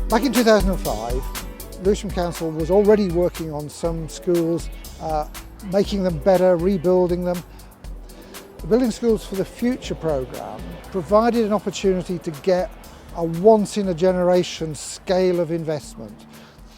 Back in 2005, Lewisham Council was already working on some schools, making them better, rebuilding them. The Building Schools for the Future programme provided an opportunity to get a once-in-a-generation scale of investment.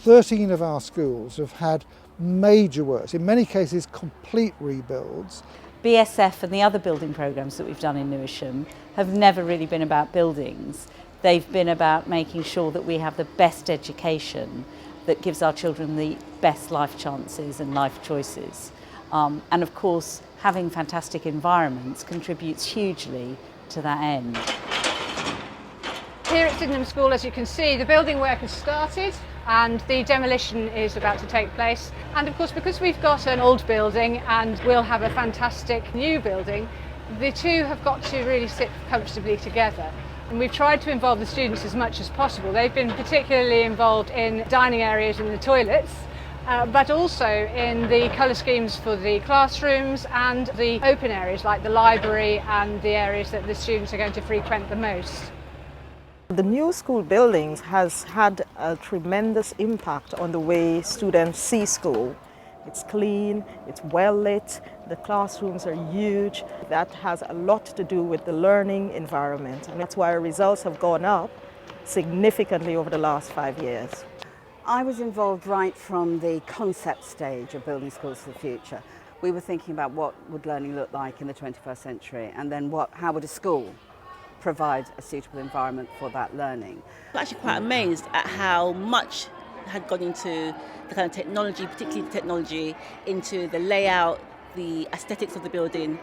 13 of our schools have had major works, in many cases complete rebuilds. BSF and the other building programmes that we've done in Lewisham have never really been about buildings. They've been about making sure that we have the best education that gives our children the best life chances and life choices. And of course, having fantastic environments contributes hugely to that end. Here at Sydenham School, as you can see, the building work has started and the demolition is about to take place. And of course, because we've got an old building and we'll have a fantastic new building, the two have got to really sit comfortably together. And we've tried to involve the students as much as possible. They've been particularly involved in dining areas and the toilets, but also in the colour schemes for the classrooms and the open areas like the library and the areas that the students are going to frequent the most. The new school buildings has had a tremendous impact on the way students see school. It's clean, it's well lit, the classrooms are huge. That has a lot to do with the learning environment, and that's why our results have gone up significantly over the last 5 years. I was involved right from the concept stage of Building Schools for the Future. We were thinking about what would learning look like in the 21st century, and then how would a school provide a suitable environment for that learning. I'm actually quite amazed at how much had gone into the kind of technology, particularly the technology, into the layout, the aesthetics of the building.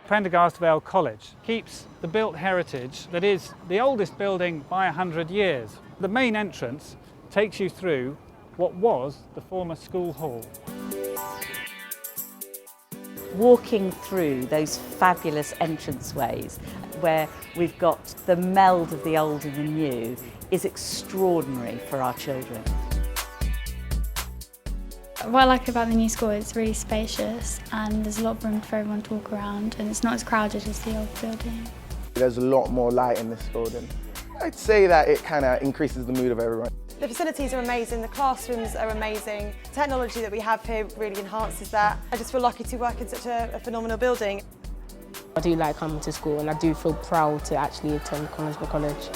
Prendergast Vale College keeps the built heritage that is the oldest building by 100 years. The main entrance takes you through what was the former school hall. Walking through those fabulous entranceways where we've got the meld of the old and the new is extraordinary for our children. What I like about the new school is it's really spacious and there's a lot of room for everyone to walk around and it's not as crowded as the old building. There's a lot more light in this building. I'd say that it kind of increases the mood of everyone. The facilities are amazing, the classrooms are amazing. The technology that we have here really enhances that. I just feel lucky to work in such a phenomenal building. I do like coming to school and I do feel proud to actually attend Conisbrough College.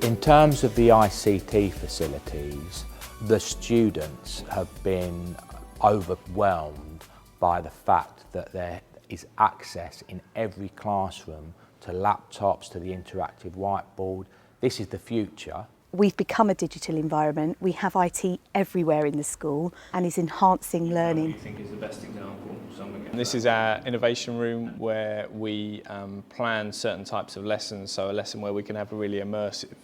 In terms of the ICT facilities, the students have been overwhelmed by the fact that there is access in every classroom to laptops, to the interactive whiteboard. This is the future. We've become a digital environment. We have IT everywhere in the school and is enhancing learning. What do you think is the best example? This is our innovation room where we plan certain types of lessons, so a lesson where we can have a really immersive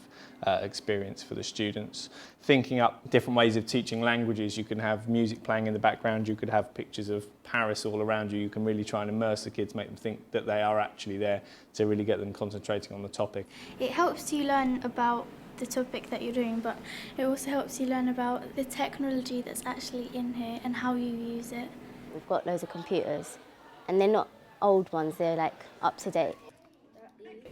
experience for the students. Thinking up different ways of teaching languages, you can have music playing in the background, you could have pictures of Paris all around you, you can really try and immerse the kids, make them think that they are actually there to really get them concentrating on the topic. It helps you learn about the topic that you're doing, but it also helps you learn about the technology that's actually in here and how you use it. We've got loads of computers and they're not old ones, they're like up to date.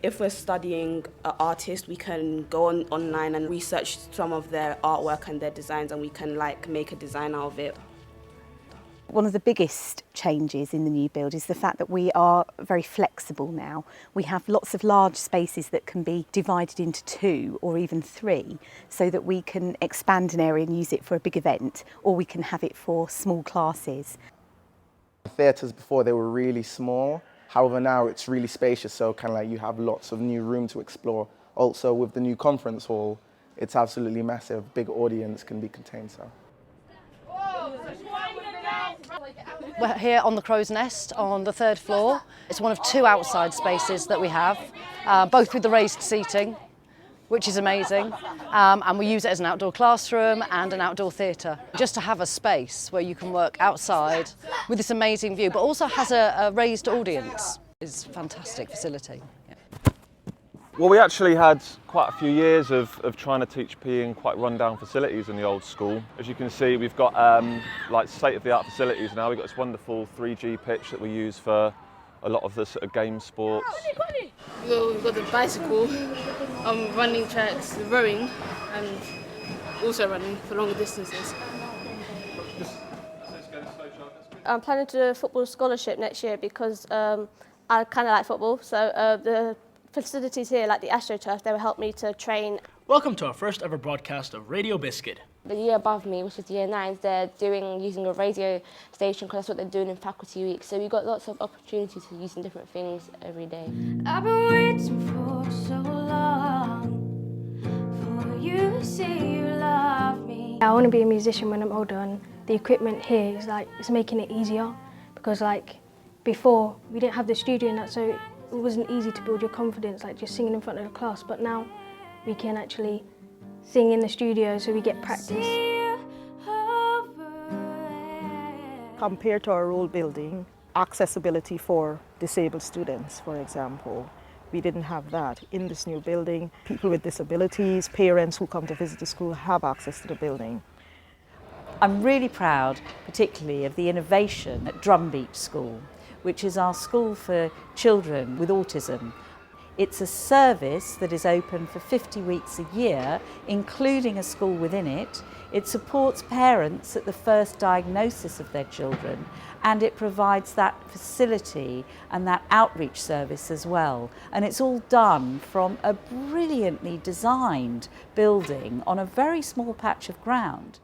If we're studying an artist, we can go online and research some of their artwork and their designs, and we can make a design out of it. One of the biggest changes in the new build is the fact that we are very flexible now. We have lots of large spaces that can be divided into 2 or even 3 so that we can expand an area and use it for a big event, or we can have it for small classes. The theatres before, they were really small. However, now it's really spacious, so you have lots of new room to explore. Also, with the new conference hall, it's absolutely massive. Big audience can be contained, so. We're here on the Crow's Nest on the 3rd floor. It's one of 2 outside spaces that we have, both with the raised seating, which is amazing. And we use it as an outdoor classroom and an outdoor theatre, just to have a space where you can work outside with this amazing view, but also has a raised audience. It's a fantastic facility. Yeah. Well, we actually had quite a few years of trying to teach PE in quite run-down facilities in the old school. As you can see, we've got like state-of-the-art facilities now. We've got this wonderful 3G pitch that we use for a lot of the sort of game sports. We've got the bicycle, running tracks, rowing, and also running for longer distances. I'm planning to do a football scholarship next year because I kind of like football, so the facilities here, like the AstroTurf, they will help me to train. Welcome to our first ever broadcast of Radio Biscuit. The year above me, which is year 9s, they're using a radio station because that's what they're doing in faculty week. So we've got lots of opportunities to using different things every day. I've been waiting for so long for you to say you love me. I want to be a musician when I'm older, and the equipment here is it's making it easier because before we didn't have the studio and that, so it wasn't easy to build your confidence just singing in front of the class, but now we can actually sing in the studio, so we get practice. Compared to our old building, accessibility for disabled students, for example, we didn't have that. In this new building, people with disabilities, parents who come to visit the school have access to the building. I'm really proud, particularly, of the innovation at Drumbeach School, which is our school for children with autism. It's a service that is open for 50 weeks a year, including a school within it. It supports parents at the first diagnosis of their children, and it provides that facility and that outreach service as well. And it's all done from a brilliantly designed building on a very small patch of ground.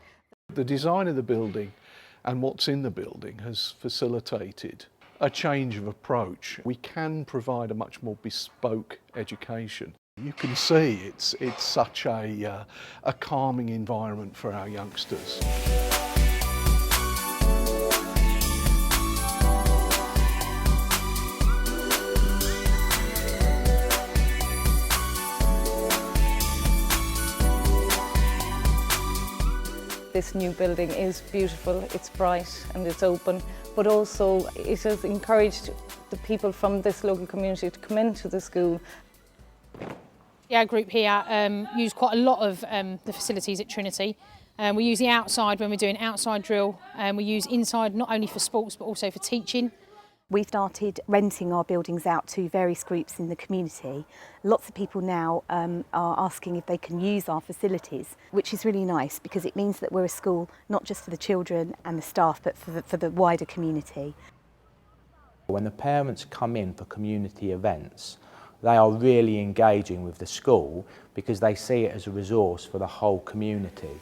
The design of the building and what's in the building has facilitated a change of approach. We can provide a much more bespoke education. You can see it's such a calming environment for our youngsters. This new building is beautiful, it's bright and it's open, but also it has encouraged the people from this local community to come into the school. Our group here use quite a lot of the facilities at Trinity. We use the outside when we're doing outside drill, and we use inside not only for sports but also for teaching. We've started renting our buildings out to various groups in the community. Lots of people now are asking if they can use our facilities, which is really nice because it means that we're a school not just for the children and the staff but for the wider community. When the parents come in for community events, they are really engaging with the school because they see it as a resource for the whole community.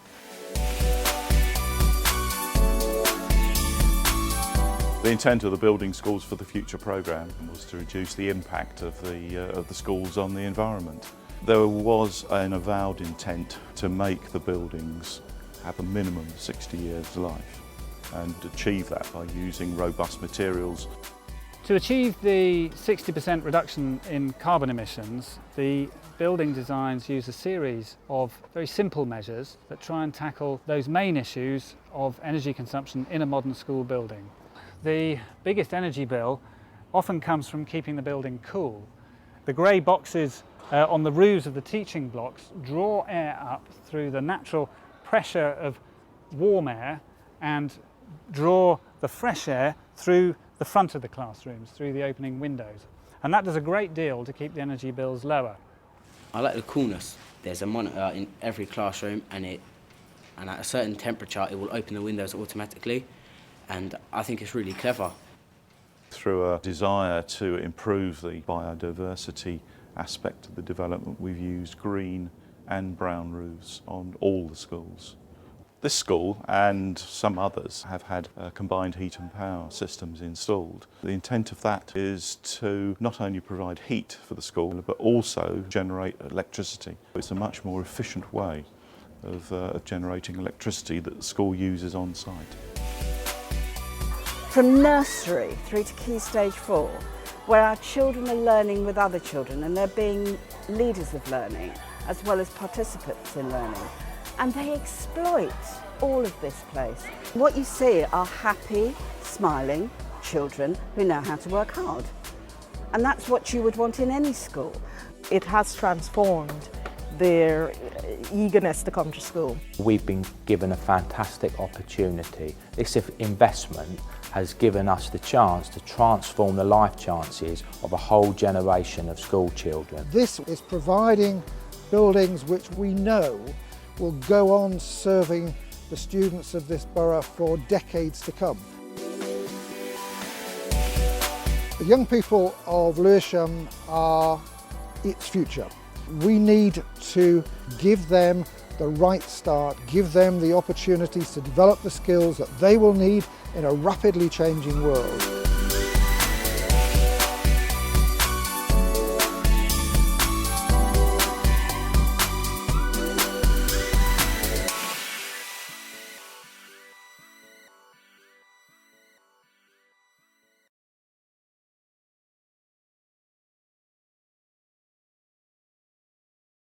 The intent of the Building Schools for the Future programme was to reduce the impact of the schools on the environment. There was an avowed intent to make the buildings have a minimum of 60 years life and achieve that by using robust materials. To achieve the 60% reduction in carbon emissions, the building designs use a series of very simple measures that try and tackle those main issues of energy consumption in a modern school building. The biggest energy bill often comes from keeping the building cool. The grey boxes on the roofs of the teaching blocks draw air up through the natural pressure of warm air and draw the fresh air through the front of the classrooms, through the opening windows. And that does a great deal to keep the energy bills lower. I like the coolness. There's a monitor in every classroom and at a certain temperature it will open the windows automatically. And I think it's really clever. Through a desire to improve the biodiversity aspect of the development, we've used green and brown roofs on all the schools. This school and some others have had combined heat and power systems installed. The intent of that is to not only provide heat for the school but also generate electricity. It's a much more efficient way of generating electricity that the school uses on site. From nursery through to Key Stage 4, where our children are learning with other children and they're being leaders of learning as well as participants in learning. And they exploit all of this place. What you see are happy, smiling children who know how to work hard. And that's what you would want in any school. It has transformed their eagerness to come to school. We've been given a fantastic opportunity. This investment has given us the chance to transform the life chances of a whole generation of school children. This is providing buildings which we know will go on serving the students of this borough for decades to come. The young people of Lewisham are its future. We need to give them the right start, give them the opportunities to develop the skills that they will need in a rapidly changing world.